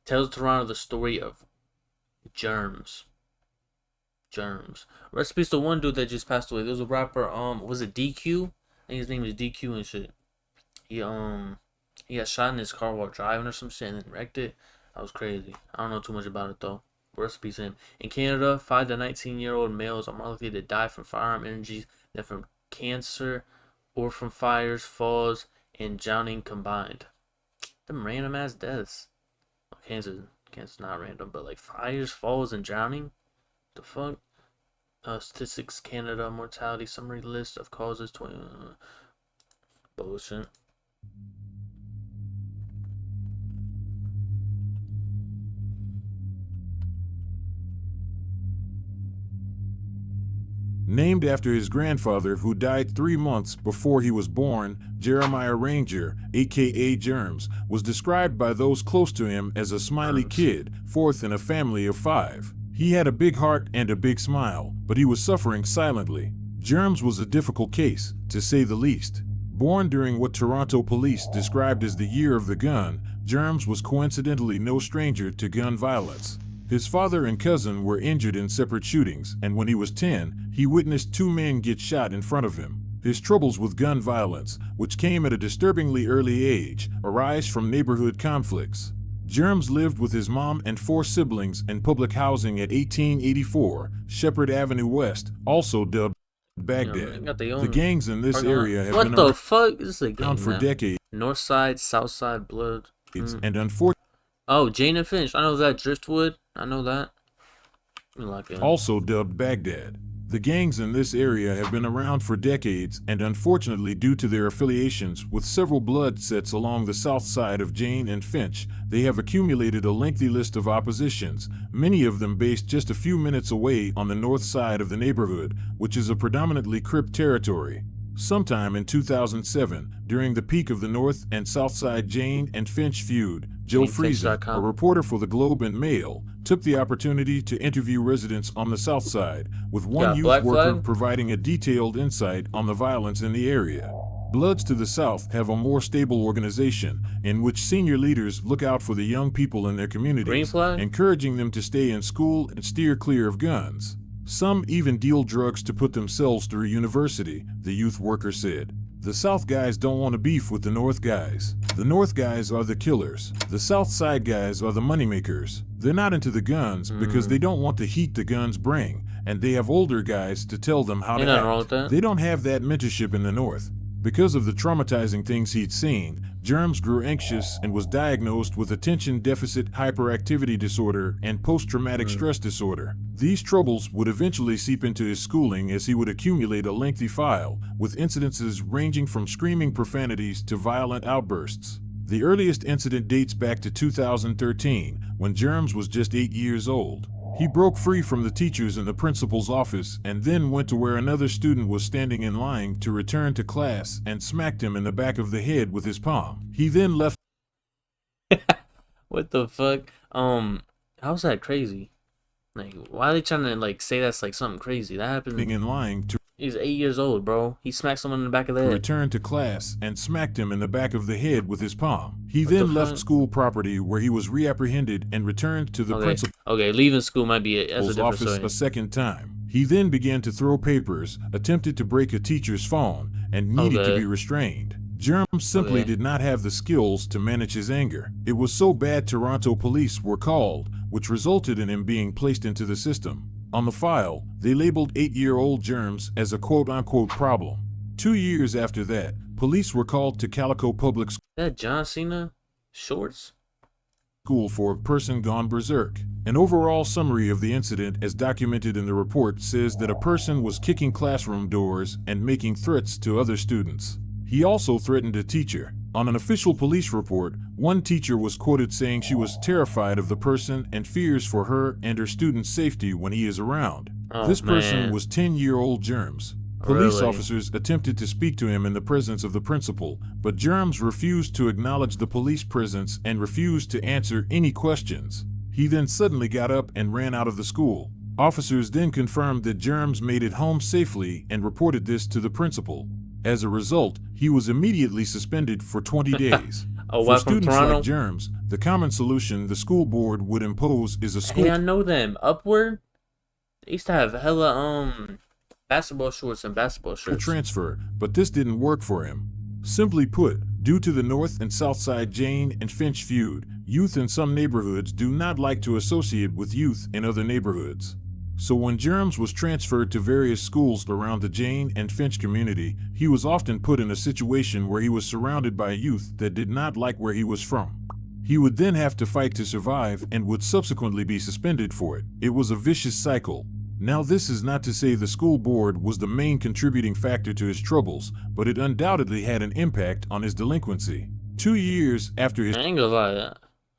tells Toronto the story of Jermz. Jermz. Rest in peace to one dude that just passed away. There was a rapper, was it DQ? I think his name is DQ and shit. He got shot in his car while driving or some shit and then wrecked it. That was crazy. I don't know too much about it though. Rest in peace to him. In Canada, 5 to 19-year-old males are more likely to die from firearm injuries than from cancer or from fires, falls, and drowning combined. Them random ass deaths. Cancer's not random, but like fires, falls, and drowning. The fuck? Statistics Canada mortality summary list of causes. Bullshit. Named after his grandfather, who died 3 months before he was born, Jeremiah Ranger, aka Jermz, was described by those close to him as a smiley kid, fourth in a family of 5. He had a big heart and a big smile, but he was suffering silently. Jermz was a difficult case, to say the least. Born during what Toronto police described as the year of the gun, Jermz was coincidentally no stranger to gun violence. His father and cousin were injured in separate shootings, and when he was 10, he witnessed 2 men get shot in front of him. His troubles with gun violence, which came at a disturbingly early age, arise from neighborhood conflicts. Jermz lived with his mom and 4 siblings in public housing at 1884 Shepherd Avenue West, also dubbed Baghdad. The gangs in this area have been around for decades. North Side, South Side, Blood. And unfortunately, oh, Jane and Finch. I know that. Driftwood. I know that. Also dubbed Baghdad. The gangs in this area have been around for decades, and unfortunately, due to their affiliations with several blood sets along the south side of Jane and Finch, they have accumulated a lengthy list of oppositions, many of them based just a few minutes away on the north side of the neighborhood, which is a predominantly Crip territory. Sometime in 2007, during the peak of the North and South Side Jane and Finch feud, Joe Friesen, a reporter for the Globe and Mail, took the opportunity to interview residents on the South Side, with one youth worker providing a detailed insight on the violence in the area. Bloods to the south have a more stable organization, in which senior leaders look out for the young people in their communities, encouraging them to stay in school and steer clear of guns. Some even deal drugs to put themselves through university, the youth worker said. The South guys don't want to beef with the North guys. The North guys are the killers. The South Side guys are the moneymakers. They're not into the guns because they don't want the heat the guns bring, and they have older guys to tell them how to act. They don't have that mentorship in the North. Because of the traumatizing things he'd seen, Jermz grew anxious and was diagnosed with attention deficit hyperactivity disorder and post-traumatic stress disorder. These troubles would eventually seep into his schooling as he would accumulate a lengthy file, with incidences ranging from screaming profanities to violent outbursts. The earliest incident dates back to 2013, when Jermz was just 8 years old. He broke free from the teachers in the principal's office and then went to where another student was standing in line to return to class and smacked him in the back of the head with his palm. He then left. What the fuck? How's that crazy? Like, why are they trying to like say that's like something crazy? That happened in line to. He's 8 years old, bro. He smacked someone in the back of the head. Returned to class and smacked him in the back of the head with his palm. He then left school property where he was reapprehended and returned to the principal's leaving school might be a office story. A second time. He then began to throw papers, attempted to break a teacher's phone, and needed to be restrained. Jermz simply did not have the skills to manage his anger. It was so bad Toronto police were called, which resulted in him being placed into the system. On the file, they labeled 8-year-old Jermz as a quote-unquote problem. 2 years after that, police were called to Calico Public School. That John Cena shorts? School for a person gone berserk. An overall summary of the incident as documented in the report says that a person was kicking classroom doors and making threats to other students. He also threatened a teacher. On an official police report, one teacher was quoted saying she was terrified of the person and fears for her and her students' safety when he is around. This person was 10-year-old Jermz. Police officers attempted to speak to him in the presence of the principal, but Jermz refused to acknowledge the police presence and refused to answer any questions. He then suddenly got up and ran out of the school. Officers then confirmed that Jermz made it home safely and reported this to the principal. As a result, he was immediately suspended for 20 days. Oh, For what, from students like Toronto? Jermz, the common solution the school board would impose is a school Hey, I know them. Upward? They used to have hella, basketball shorts and basketball shirts. transfer, but this didn't work for him. Simply put, due to the North and South Side Jane and Finch feud, youth in some neighborhoods do not like to associate with youth in other neighborhoods. So when Jermz was transferred to various schools around the Jane and Finch community, he was often put in a situation where he was surrounded by youth that did not like where he was from. He would then have to fight to survive and would subsequently be suspended for it. It was a vicious cycle. Now, this is not to say the school board was the main contributing factor to his troubles, but it undoubtedly had an impact on his delinquency. 2 years after his I ain't gonna lie.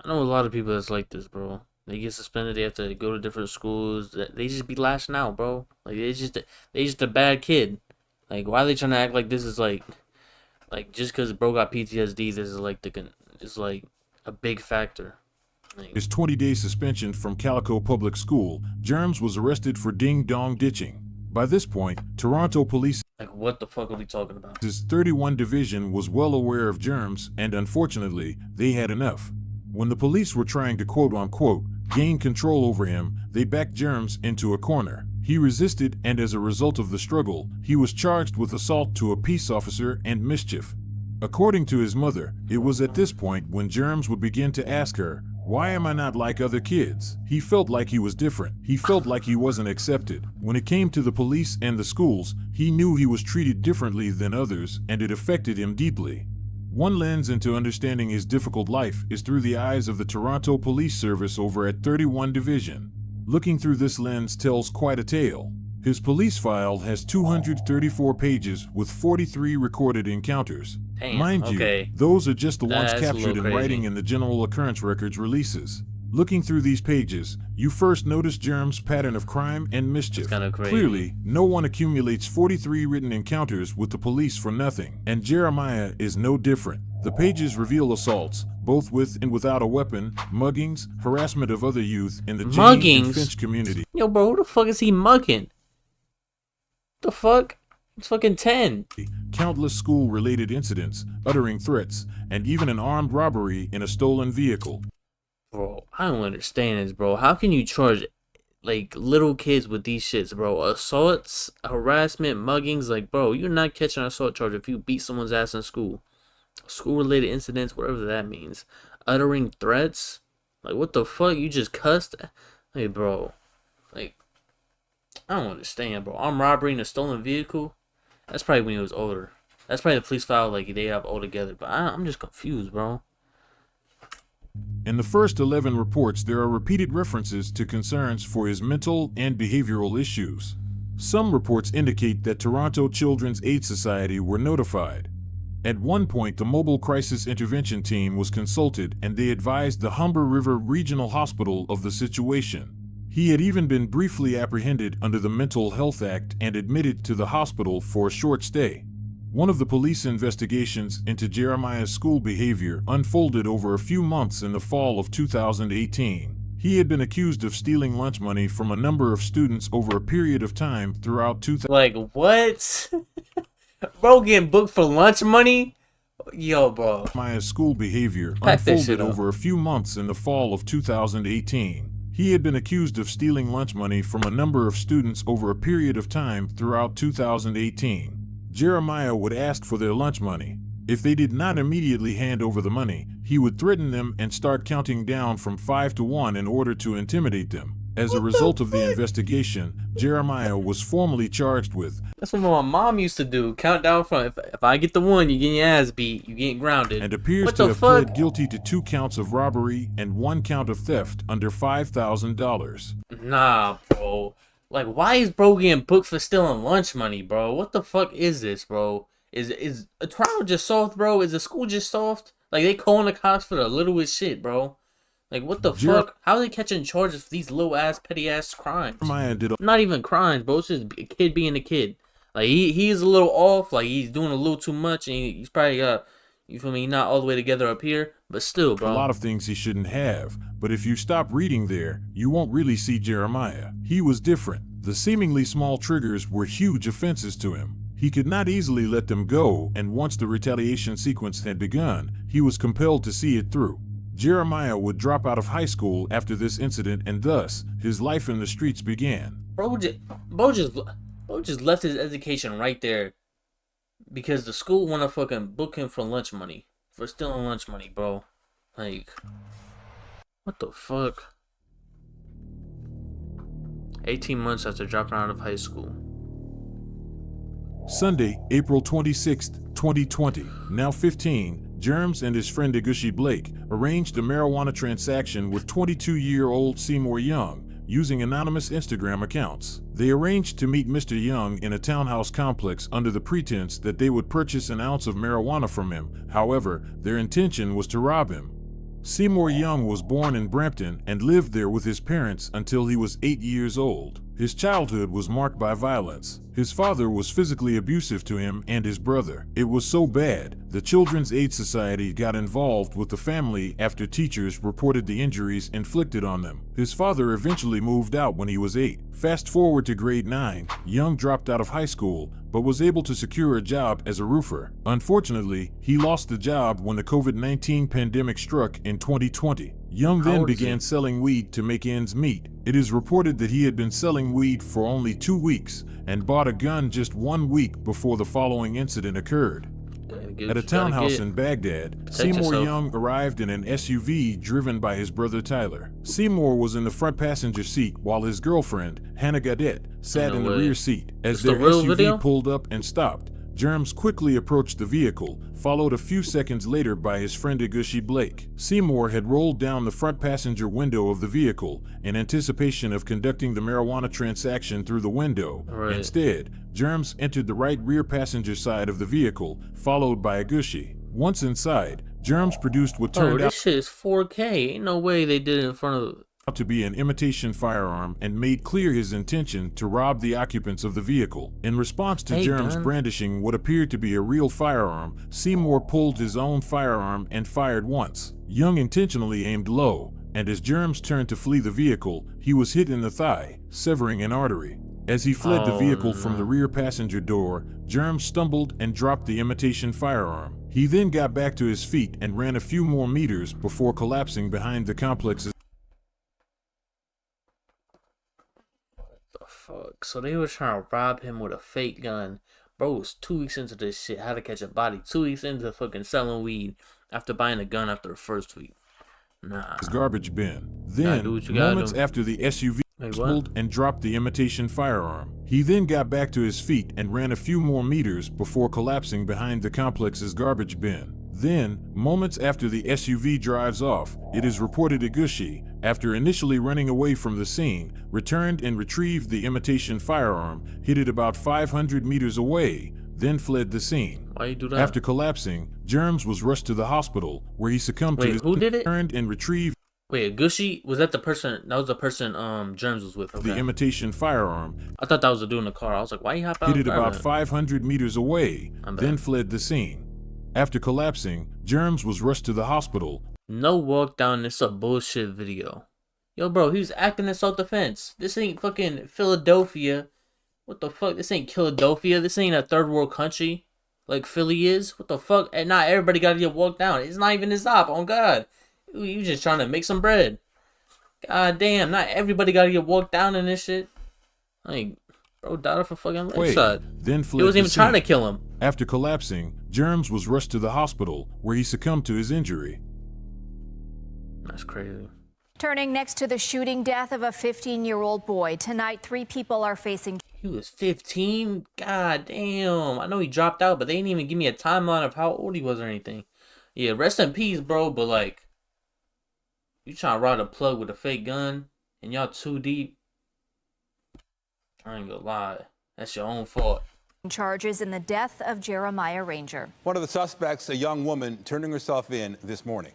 I know a lot of people that's like this, bro. They get suspended. They have to go to different schools. They just be lashing out, bro. Like they just a bad kid. Like why are they trying to act like this is like just because bro got PTSD, this is like it's like a big factor. Like, his 20-day suspension from Calico Public School, Jermz was arrested for ding-dong ditching. By this point, Toronto police like what the fuck are we talking about? his 31 Division was well aware of Jermz, and unfortunately, they had enough. When the police were trying to quote-unquote gain control over him, they backed Jermz into a corner. He resisted, and as a result of the struggle, he was charged with assault to a peace officer and mischief. According to his mother, it was at this point when Jermz would begin to ask her, "Why am I not like other kids?" He felt like he was different. He felt like he wasn't accepted. When it came to the police and the schools, he knew he was treated differently than others, and it affected him deeply. One lens into understanding his difficult life is through the eyes of the Toronto Police Service over at 31 Division. Looking through this lens tells quite a tale. His police file has 234 pages with 43 recorded encounters. Damn, Mind okay. you, those are just the ones That's a captured little in writing crazy. in the General Occurrence Records releases. Looking through these pages, you first notice Jermz's pattern of crime and mischief. kinda crazy. Clearly, no one accumulates 43 written encounters with the police for nothing, and Jeremiah is no different. The pages reveal assaults, both with and without a weapon, muggings, harassment of other youth in the Jane and Muggings? Finch community, Yo, bro, who the fuck is he mugging? The fuck? He's fucking 10. countless school-related incidents, uttering threats, and even an armed robbery in a stolen vehicle. Bro, I don't understand this, bro. How can you charge like little kids with these shits, bro? Assaults, harassment, muggings, like, bro, you're not catching an assault charge if you beat someone's ass in school. School-related incidents, whatever that means. Uttering threats, like, what the fuck? You just cussed? Hey, bro, like, I don't understand, bro. Armed robbery in a stolen vehicle. That's probably when he was older. That's probably the police file like they have all together. But I'm just confused, bro. In the first 11 reports, there are repeated references to concerns for his mental and behavioral issues. Some reports indicate that Toronto Children's Aid Society were notified. At one point, the Mobile Crisis Intervention Team was consulted, and they advised the Humber River Regional Hospital of the situation. He had even been briefly apprehended under the Mental Health Act and admitted to the hospital for a short stay. One of the police investigations into Jeremiah's school behavior unfolded over a few months in the fall of 2018. He had been accused of stealing lunch money from a number of students over a period of time throughout 2018. Like, what? Bro getting booked for lunch money? Yo, bro. Jeremiah's school behavior Pack that shit unfolded up. over a few months in the fall of 2018. He had been accused of stealing lunch money from a number of students over a period of time throughout 2018. Jeremiah would ask for their lunch money. If they did not immediately hand over the money, he would threaten them and start counting down from 5 to 1 in order to intimidate them. As a result of the investigation, Jeremiah was formally charged with That's what my mom used to do. Count down from if I get the one, you getting your ass beat, you getting grounded. and appears What to the have fuck? pled guilty to 2 counts of robbery and 1 count of theft under $5,000. Nah, bro. Like, why is bro getting booked for stealing lunch money, bro? What the fuck is this, bro? Is a trial just soft, bro? Is the school just soft? Like, they calling the cops for the littlest shit, bro. Like, what the fuck? How are they catching charges for these low ass, petty ass crimes? Jeremiah did Not even crimes, bro. It's just a kid being a kid. Like, he's a little off. Like, he's doing a little too much, and he's probably got, you feel me, not all the way together up here. But still, a bro. lot of things he shouldn't have, but if you stop reading there, you won't really see Jeremiah. He was different. The seemingly small triggers were huge offenses to him. He could not easily let them go, and once the retaliation sequence had begun, he was compelled to see it through. Jeremiah would drop out of high school after this incident, and thus, his life in the streets began. Bro just left his education right there because the school want to fucking book him for lunch money. For stealing lunch money, bro. Like, what the fuck? 18 months after dropping out of high school. Sunday, April 26, 2020, now 15, Jermz and his friend Agushi Blake arranged a marijuana transaction with 22-year-old Seymour Young using anonymous Instagram accounts. They arranged to meet Mr. Young in a townhouse complex under the pretense that they would purchase an ounce of marijuana from him. However, their intention was to rob him. Seymour Young was born in Brampton and lived there with his parents until he was 8 years old. His childhood was marked by violence. His father was physically abusive to him and his brother. It was so bad, the Children's Aid Society got involved with the family after teachers reported the injuries inflicted on them. His father eventually moved out when he was 8. Fast forward to grade 9, Young dropped out of high school, but was able to secure a job as a roofer. Unfortunately, he lost the job when the COVID-19 pandemic struck in 2020. Young then began selling weed to make ends meet. It is reported that he had been selling weed for only 2 weeks and bought a gun just 1 week before the following incident occurred. At a townhouse in Baghdad, Seymour Young arrived in an SUV driven by his brother Tyler. Seymour was in the front passenger seat while his girlfriend, Hannah Gadet, sat in the rear seat. As their SUV pulled up and stopped, Jermz quickly approached the vehicle, followed a few seconds later by his friend Agushi Blake. Seymour had rolled down the front passenger window of the vehicle in anticipation of conducting the marijuana transaction through the window. Instead, Jermz entered the right rear passenger side of the vehicle, followed by Agushi. Once inside, Jermz produced what turned out this shit is 4K. Ain't no way they did it in front of to be an imitation firearm and made clear his intention to rob the occupants of the vehicle. In response to Jermz brandishing what appeared to be a real firearm, Seymour pulled his own firearm and fired once. Young intentionally aimed low, and as Jermz turned to flee the vehicle, he was hit in the thigh, severing an artery. As he fled the vehicle from the rear passenger door, Jermz stumbled and dropped the imitation firearm. He then got back to his feet and ran a few more meters before collapsing behind the complex's. Fuck. So they were trying to rob him with a fake gun. Bro was 2 weeks into this shit. How to Catch a Body. 2 weeks into fucking selling weed after buying a gun after the first week. Nah. His garbage bin. Then, moments after the SUV pulled and dropped the imitation firearm, he then got back to his feet and ran a few more meters before collapsing behind the complex's garbage bin. Then, moments after the SUV drives off, it is reported Agushi, after initially running away from the scene, returned and retrieved the imitation firearm, hid it about 500 meters away, then fled the scene. Why you do that? After collapsing, Jermz was rushed to the hospital, where he succumbed to his who did it? Returned and retrieved. Wait, Agushi? Was that the person? That was the person Jermz was with. Okay. The imitation firearm. I thought that was the dude in the car. I was like, why you hop out? Hid it about 500 meters away, then fled the scene. After collapsing, Jermz was rushed to the hospital. No walk down, this a bullshit video. Yo, bro, he was acting in self-defense. This ain't fucking Philadelphia. What the fuck? This ain't Philadelphia. This ain't a third world country like Philly is. What the fuck? And not everybody gotta get walked down. It's not even his op, on God. You just trying to make some bread. God damn, not everybody gotta get walked down in this shit. Like, bro died off a fucking leg shot. Then fled. He wasn't even trying to kill him. After collapsing, Jermz was rushed to the hospital, where he succumbed to his injury. That's crazy. Turning next to the shooting death of a 15-year-old boy. Tonight, 3 people are facing. He was 15? God damn. I know he dropped out, but they didn't even give me a timeline of how old he was or anything. Yeah, rest in peace, bro, but like, you trying to ride a plug with a fake gun, and y'all too deep? I ain't gonna lie. That's your own fault. Charges in the death of Jeremiah Ranger. One of the suspects, a young woman, turning herself in this morning.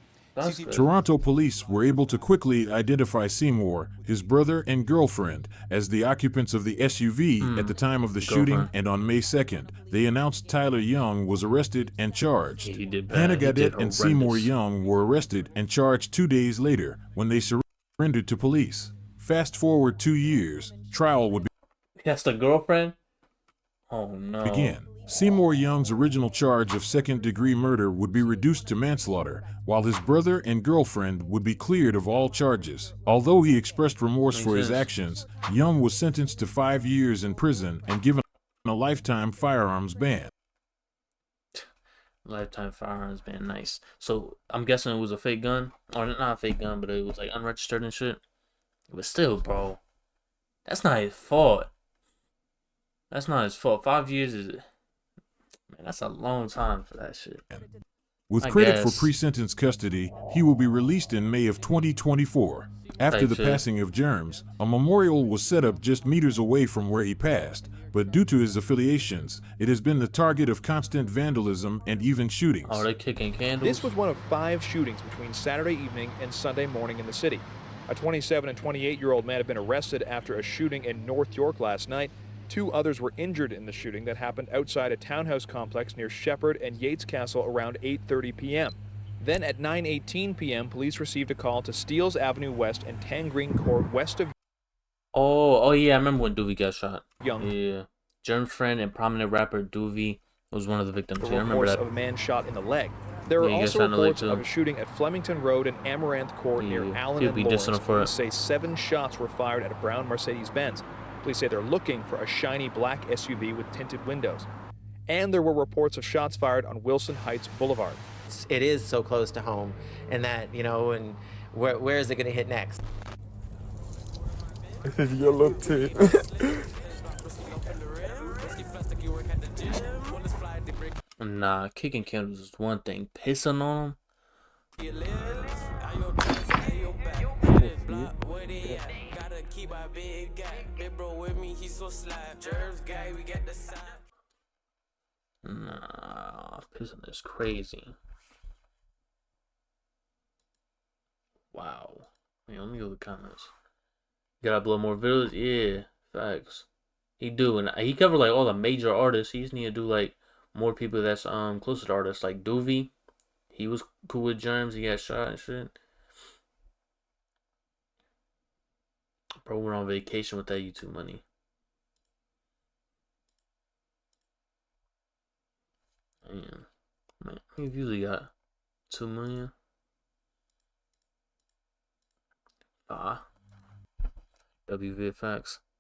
Toronto police were able to quickly identify Seymour, his brother and girlfriend, as the occupants of the SUV at the time of the shooting, and on May 2nd, they announced Tyler Young was arrested and charged. Hannah Gadet and Seymour Young were arrested and charged 2 days later when they surrendered to police. Fast forward 2 years, trial would That's the girlfriend? Oh no. begin. Seymour Young's original charge of second-degree murder would be reduced to manslaughter, while his brother and girlfriend would be cleared of all charges. Although he expressed remorse for his actions, Young was sentenced to 5 years in prison and given a lifetime firearms ban. Lifetime firearms ban, nice. So I'm guessing it was a fake gun, or not a fake gun, but it was like unregistered and shit. But still, bro, that's not his fault. That's not his fault. 5 years is, man, that's a long time for that shit. With credit for pre-sentence custody, he will be released in May of 2024. After the passing of Jermz, a memorial was set up just meters away from where he passed, but due to his affiliations, it has been the target of constant vandalism and even shootings. Oh, they kicking candles? This was one of 5 shootings between Saturday evening and Sunday morning in the city. A 27 and 28-year-old man have been arrested after a shooting in North York last night. 2 others were injured in the shooting that happened outside a townhouse complex near Shepherd and Yates Castle around 8:30 p.m. Then at 9:18 p.m., police received a call to Steeles Avenue West and Tangreen Court west of... Oh yeah, I remember when Doovie got shot. Young. Yeah. Jermz friend and prominent rapper Doovie was one of the victims. Yeah, I remember that. Of a man shot in the leg. There are also reports of a shooting at Flemington Road and Amaranth Court near Allen and Lawrence. Police say 7 shots were fired at a brown Mercedes-Benz. Police say they're looking for a shiny black SUV with tinted windows. And there were reports of shots fired on Wilson Heights Boulevard. It is so close to home, and that, you know, and where is it going to hit next? Yellow tape. Nah, kicking candles is one thing. Pissing on them? Nah, pissing is crazy. Wow. Yeah, let me go to the comments. Gotta upload more videos? Yeah, facts. He do, and he covered like all the major artists. He just need to do like more people that's closer to artists, like Doovie. He was cool with Jermz. He got shot and shit. Bro, we're on vacation with that YouTube money. Man, we've usually got 2 million. WVFX.